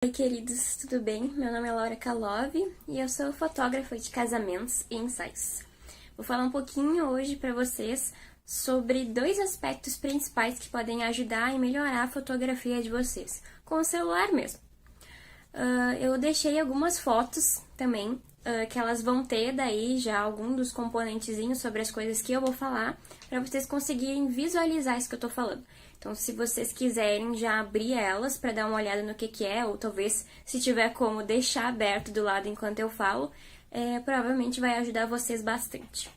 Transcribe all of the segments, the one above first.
Oi, queridos, tudo bem? Meu nome é Laura Kalove e eu sou fotógrafa de casamentos e ensaios. Vou falar um pouquinho hoje para vocês sobre dois aspectos principais que podem ajudar e melhorar a fotografia de vocês, com o celular mesmo. Eu deixei algumas fotos também, que elas vão ter daí já algum dos componentezinhos sobre as coisas que eu vou falar, para vocês conseguirem visualizar isso que eu tô falando. Então, se vocês quiserem já abrir elas para dar uma olhada no que é, ou talvez, se tiver como, deixar aberto do lado enquanto eu falo, provavelmente vai ajudar vocês bastante.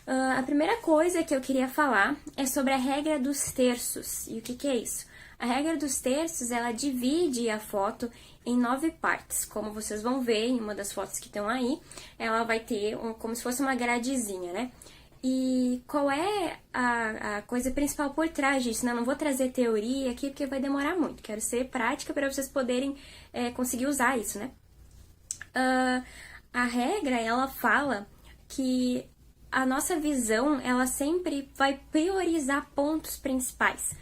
A primeira coisa que eu queria falar é sobre a regra dos terços. E o que é isso? A regra dos terços, ela divide a foto em 9 partes. Como vocês vão ver em uma das fotos que estão aí, ela vai ter como se fosse uma gradezinha, né? E qual é a coisa principal por trás disso, né? Não vou trazer teoria aqui porque vai demorar muito. Quero ser prática para vocês poderem conseguir usar isso, né? A regra, ela fala que a nossa visão, ela sempre vai priorizar pontos principais.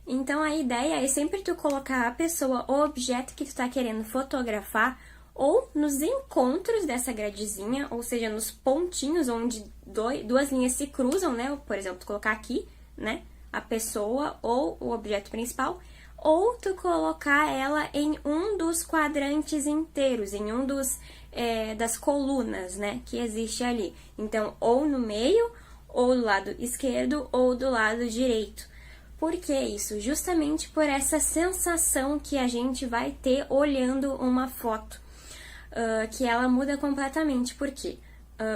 Então, a ideia é sempre tu colocar a pessoa, o objeto que tu tá querendo fotografar, ou nos encontros dessa gradezinha, ou seja, nos pontinhos onde duas linhas se cruzam, né? Por exemplo, tu colocar aqui, né? A pessoa ou o objeto principal, ou tu colocar ela em um dos quadrantes inteiros, em um das colunas, né? Que existe ali. Então, ou no meio, ou do lado esquerdo, ou do lado direito. Por que isso? Justamente por essa sensação que a gente vai ter olhando uma foto. Que ela muda completamente, porque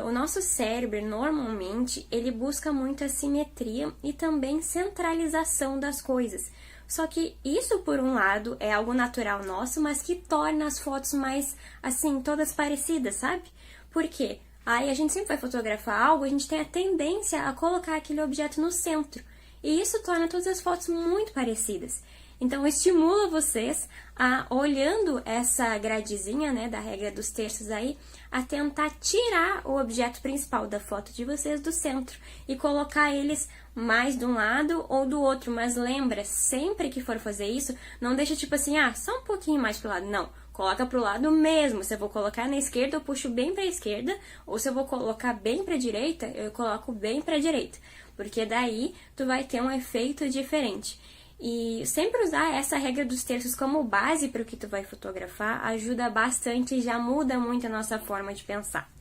o nosso cérebro, normalmente, ele busca muito a simetria e também centralização das coisas. Só que isso, por um lado, é algo natural nosso, mas que torna as fotos mais, assim, todas parecidas, sabe? Por quê? Aí a gente sempre vai fotografar algo, a gente tem a tendência a colocar aquele objeto no centro. E isso torna todas as fotos muito parecidas. Então, estimula vocês a, olhando essa gradezinha, né, da regra dos terços aí, a tentar tirar o objeto principal da foto de vocês do centro e colocar eles mais de um lado ou do outro. Mas lembra, sempre que for fazer isso, não deixa tipo assim, só um pouquinho mais pro lado. Não, coloca pro lado mesmo. Se eu vou colocar na esquerda, eu puxo bem pra esquerda. Ou se eu vou colocar bem pra direita, eu coloco bem pra direita. Porque daí tu vai ter um efeito diferente. E sempre usar essa regra dos terços como base para o que tu vai fotografar ajuda bastante e já muda muito a nossa forma de pensar.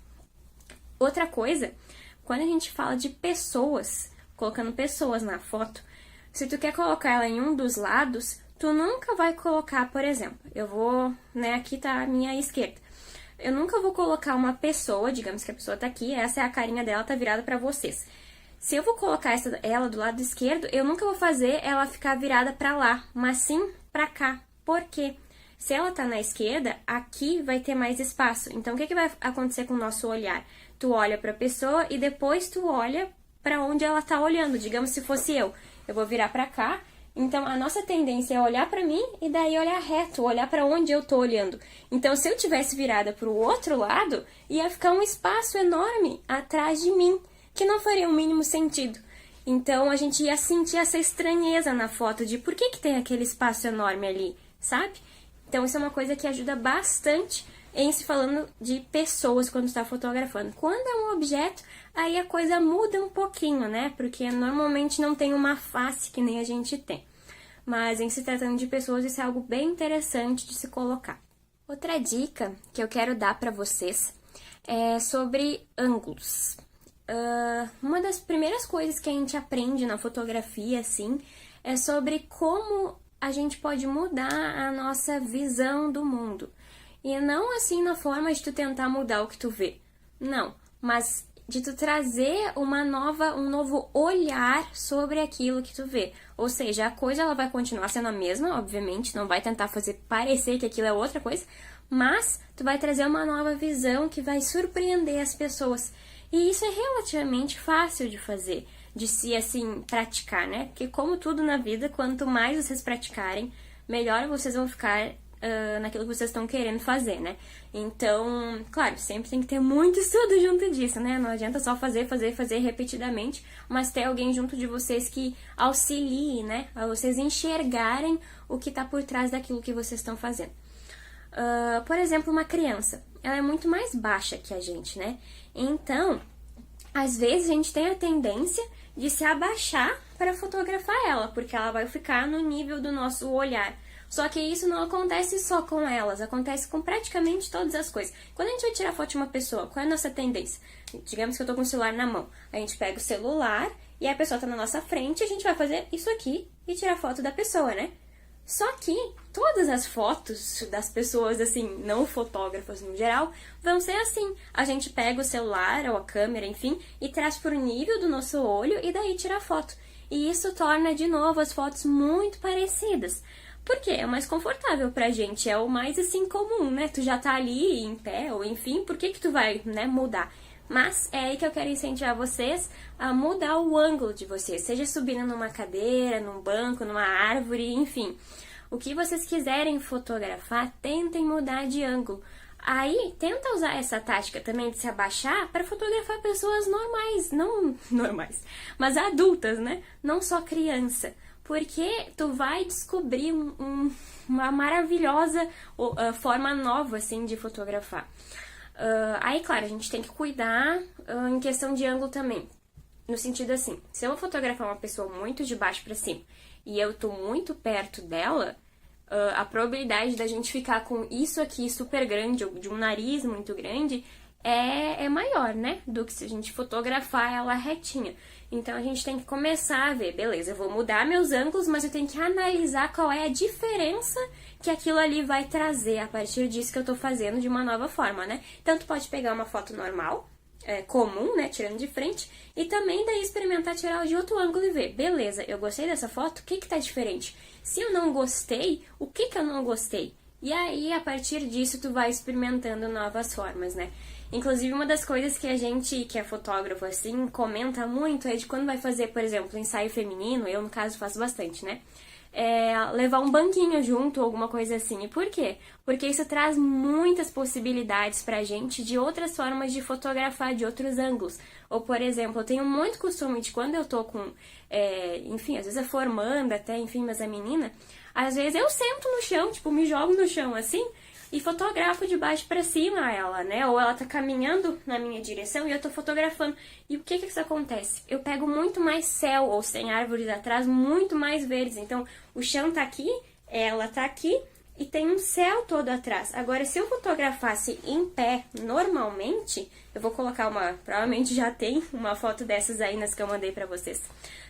Outra coisa, quando a gente fala de pessoas, colocando pessoas na foto, se tu quer colocar ela em um dos lados, tu nunca vai colocar, por exemplo, eu vou, né, aqui tá a minha esquerda. Eu nunca vou colocar uma pessoa, digamos que a pessoa tá aqui, essa é a carinha dela, tá virada para vocês. Se eu vou colocar ela do lado esquerdo, eu nunca vou fazer ela ficar virada para lá, mas sim para cá. Por quê? Se ela tá na esquerda, aqui vai ter mais espaço. Então, o que vai acontecer com o nosso olhar? Tu olha para a pessoa e depois tu olha para onde ela tá olhando. Digamos, se fosse eu vou virar para cá. Então, a nossa tendência é olhar para mim e daí olhar reto, olhar para onde eu tô olhando. Então, se eu tivesse virada para o outro lado, ia ficar um espaço enorme atrás de mim, que não faria o mínimo sentido. Então, a gente ia sentir essa estranheza na foto de por que tem aquele espaço enorme ali, sabe? Então, isso é uma coisa que ajuda bastante em se falando de pessoas quando está fotografando. Quando é um objeto, aí a coisa muda um pouquinho, né? Porque normalmente não tem uma face que nem a gente tem. Mas em se tratando de pessoas, isso é algo bem interessante de se colocar. Outra dica que eu quero dar para vocês é sobre ângulos. Uma das primeiras coisas que a gente aprende na fotografia, assim, é sobre como a gente pode mudar a nossa visão do mundo. E não assim na forma de tu tentar mudar o que tu vê. Não, mas de tu trazer um novo olhar sobre aquilo que tu vê. Ou seja, a coisa ela vai continuar sendo a mesma, obviamente, não vai tentar fazer parecer que aquilo é outra coisa, mas tu vai trazer uma nova visão que vai surpreender as pessoas. E isso é relativamente fácil de fazer, de se, assim, praticar, né? Porque como tudo na vida, quanto mais vocês praticarem, melhor vocês vão ficar naquilo que vocês estão querendo fazer, né? Então, claro, sempre tem que ter muito estudo junto disso, né? Não adianta só fazer repetidamente, mas ter alguém junto de vocês que auxilie, né? A vocês enxergarem o que tá por trás daquilo que vocês estão fazendo. Por exemplo, uma criança, ela é muito mais baixa que a gente, né? Então, às vezes a gente tem a tendência de se abaixar para fotografar ela, porque ela vai ficar no nível do nosso olhar. Só que isso não acontece só com elas, acontece com praticamente todas as coisas. Quando a gente vai tirar foto de uma pessoa, qual é a nossa tendência? Digamos que eu tô com o celular na mão. A gente pega o celular e a pessoa tá na nossa frente, a gente vai fazer isso aqui e tirar foto da pessoa, né? Só que todas as fotos das pessoas, assim, não fotógrafas no geral, vão ser assim. A gente pega o celular ou a câmera, enfim, e traz pro nível do nosso olho e daí tira a foto. E isso torna, de novo, as fotos muito parecidas. Por quê? É mais confortável pra gente, é o mais, assim, comum, né? Tu já tá ali em pé, ou enfim, por que tu vai, né, mudar? Mas é aí que eu quero incentivar vocês a mudar o ângulo de vocês, seja subindo numa cadeira, num banco, numa árvore, enfim. O que vocês quiserem fotografar, tentem mudar de ângulo. Aí, tenta usar essa tática também de se abaixar para fotografar pessoas normais, não normais, mas adultas, né? Não só criança. Porque tu vai descobrir uma maravilhosa forma nova, assim, de fotografar. Aí, claro, a gente tem que cuidar em questão de ângulo também. No sentido assim, se eu vou fotografar uma pessoa muito de baixo pra cima e eu tô muito perto dela, a probabilidade da gente ficar com isso aqui super grande, ou de um nariz muito grande, é maior, né? Do que se a gente fotografar ela retinha. Então a gente tem que começar a ver, beleza, eu vou mudar meus ângulos, mas eu tenho que analisar qual é a diferença que aquilo ali vai trazer a partir disso que eu tô fazendo de uma nova forma, né? Então tu pode pegar uma foto normal, comum, né, tirando de frente, e também daí experimentar tirar de outro ângulo e ver, beleza, eu gostei dessa foto, o que que tá diferente? Se eu não gostei, o que que eu não gostei? E aí, a partir disso, tu vai experimentando novas formas, né? Inclusive, uma das coisas que a gente, que é fotógrafo, assim, comenta muito é de quando vai fazer, por exemplo, ensaio feminino, eu, no caso, faço bastante, né? Levar um banquinho junto, alguma coisa assim. E por quê? Porque isso traz muitas possibilidades pra gente de outras formas de fotografar, de outros ângulos. Ou, por exemplo, eu tenho muito costume de quando eu tô com, enfim, às vezes é formanda até, enfim, mas a menina, às vezes eu sento no chão, tipo, me jogo no chão assim, e fotografo de baixo pra cima ela, né? Ou ela tá caminhando na minha direção e eu tô fotografando. E o que que isso acontece? Eu pego muito mais céu, ou sem árvores atrás, muito mais verdes. Então, o chão tá aqui, ela tá aqui, e tem um céu todo atrás. Agora, se eu fotografasse em pé normalmente, eu vou colocar provavelmente já tem uma foto dessas aí nas que eu mandei pra vocês.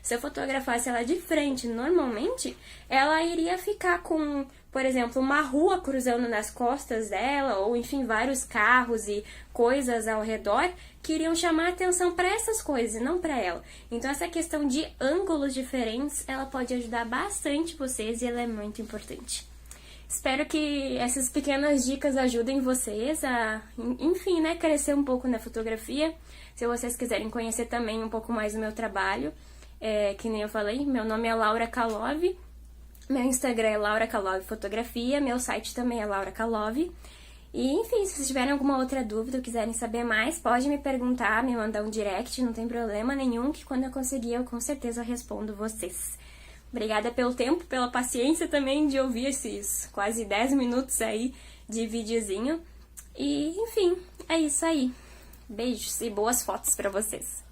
Se eu fotografasse ela de frente normalmente, ela iria ficar com, por exemplo, uma rua cruzando nas costas dela, ou enfim, vários carros e coisas ao redor que iriam chamar a atenção para essas coisas e não para ela. Então, essa questão de ângulos diferentes, ela pode ajudar bastante vocês e ela é muito importante. Espero que essas pequenas dicas ajudem vocês a, enfim, né, crescer um pouco na fotografia. Se vocês quiserem conhecer também um pouco mais do meu trabalho, que nem eu falei, meu nome é Laura Kalov, meu Instagram é Laura Kalov Fotografia, meu site também é Laura Kalov. E, enfim, se vocês tiverem alguma outra dúvida ou quiserem saber mais, pode me perguntar, me mandar um direct, não tem problema nenhum, que quando eu conseguir eu com certeza respondo vocês. Obrigada pelo tempo, pela paciência também de ouvir esses quase 10 minutos aí de videozinho. E, enfim, é isso aí. Beijos e boas fotos pra vocês.